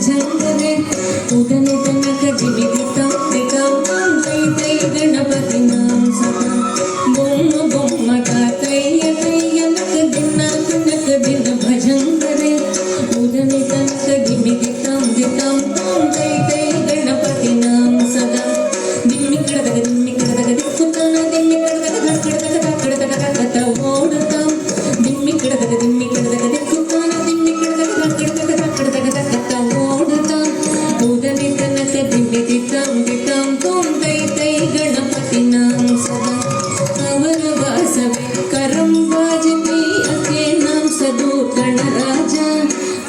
ಭಜಂಗನೆ ಉದನೆ ತನಕ ದಿವಿದಿತಂ ದಿತಂ ತೈ ತೈ ಗಣಪತಿ ನಾಮ ಸದಾ ಬೊಮ್ಮ ಬೊಮ್ಮ ತಾತಯ್ಯ ತಯ್ಯ ನಕ ದಿನ ಕನಕ ದಿನ ಭಜಂಗನೆ ಉದನೆ ತನಕ ದಿವಿದಿತಂ ದಿತಂ ತೈ ತೈ ಗಣಪತಿ ನಾಮ ಸದಾ ದಿಮ್ಮಿ ಕಡದಗ ದಿಕ್ಕುತ್ತಾನ ದಿಮ್ಮಿ ಕಡದಗ ಕಡದಗ ಓಡುತ್ತಾಂ ದಿಮ್ಮಿ ಕಡದಗ ದಿಕ್ಕುತ್ತಾನ ದಿಮ್ಮಿ ಕಡದಗ ಓಡುತ್ತಾಂ ಉದನೆ ತನಕ ದಿಮ್ಮಿ ದಿತಂ ದಿತಂ ತೈ ತೈ ಗಣಪತಿ ನಾಮ ಸದಾ ಅವರ ವಾಸವೇ ಕರಂಬಾಜಿತಿ ಅಕೆ ನಾಮ ಸದು ಗಣರಾಜ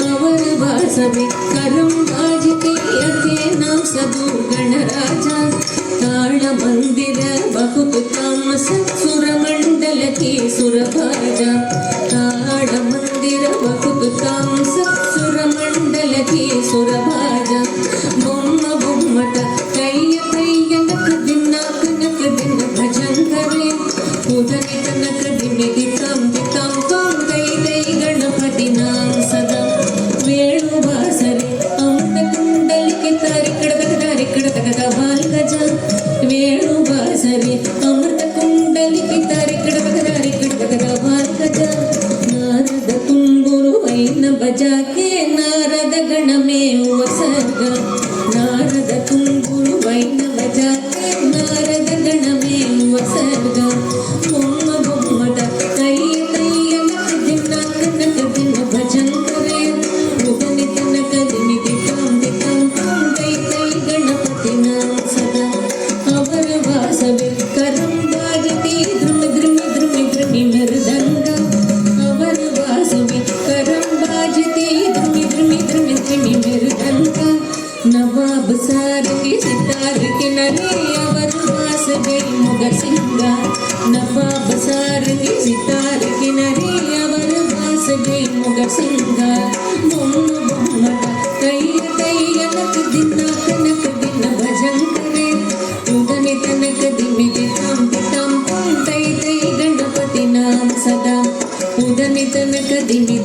ಅವರ ವಾಸವೇ ಕರಂಬಾಜಿತಿ ಅಕೆ ನಾಮ ಸದು ಗಣರಾಜ ತಾಳ ಮಂದಿರ ಬಹುದು ತಾಮಸ ಸುರ ಮಂಡಲ ಕಿ ಸುರಭಾಜ ತಾಳ ಮಂದಿರ ಬಹುದು ತಾಮಸ ಸುರ ಮಂಡಲ ಕಿ ಸುರಭಾಜ ಬೊಮ್ಮ ಬೊಮ್ಮಟ ಕೈಯ ಕೈಯ ನಕ ದಿನ ಕನಕ ದಿನ ಭಜಂಗರೆ ಉದನೆ ತನಕ ದಿಮಿ ದಿತಂ ದಿತಂ ತೈ ತೈ ಗಣಪತಿ ನಾಮ ಸದಾ ವೇಣು ವಾಸರೆ ಅಮೃತ ಕುಂಡಲಿಕೆ ತಾರಿ ಕಡದಗ ಬಾಲ್ ಗಜ ವೇಣು ವಾಸರೆ ಅಮೃತ ಕುಂಡಲಿಕೆ ತಾರಿ ಕಡದಗ ಬಾಲ್ ಗಜ ನಾರದ ತುಂಬುರು ಐನ ಬಜಾಕೆ ನಾರದ ಗಣಮೇ ವಸರ್ಗ ನಾರದ ತುಂಬುರು ಐನ ಬಜಾಕೆ ನಾರದ ಗಣಮೇ ವಸರ್ಗ ಬೊಮ್ಮ ಬೊಮ್ಮಟ ಕೈಯ ಕೈಯ ನಕ ದಿನ ಕನಕ ದಿನ ಭಜಂಕರೆ ಉದನೆ ತನಕ ದಿನಿ ದಿತಂ ದಿತಂ ತೈ ತೈ ಗಣಪತಿ ನಾಮ ಸದಾ ಅವರ ವಾಸವೇ ಕರಂಬಾಜತಿ ಧ್ರುಮಿ ಧ್ರುಮಿ ಧ್ರುಮಿ ಧ್ರುಮಿ ಮೃದಂಗ ಅವರ ವಾಸವೇ ಕರಂಬಾಜತಿ ಧ್ರುಮಿ ಧ್ರುಮಿ ಧ್ರುಮಿ ಧ್ರುಮಿ ಮೃದಂಗ ನವಾಬ ಸಾರಿಗೆ ಸಿತಾರಕ್ಕೆ ನರೆ ಅವರ ವಾಸವೇ ಮೊಗರ್ ಸಿಂಗ ನವಾಬ ಸಾರಿಗೆ ಸಿತಾರಕ್ಕೆ ನರೆ ಅವರ ವಾಸವೇ ಮೊಗರ್ ಸಿಂಗ ಬೊಮ್ಮ ಬೊಮ್ಮಟ ಕೈಯ ಕೈಯ ನಕ ದಿನ ಕನಕ ದಿನ ಭಜಂಕರೆ ಉದನೆ ತನಕ ದಿಮಿ ದಿತಂ ದಿತಂ ತೈ ತೈ ಗಣಪತಿ ನಾಮ ಸದಾ ಉದನೆ ತನಕ ದಿಮಿ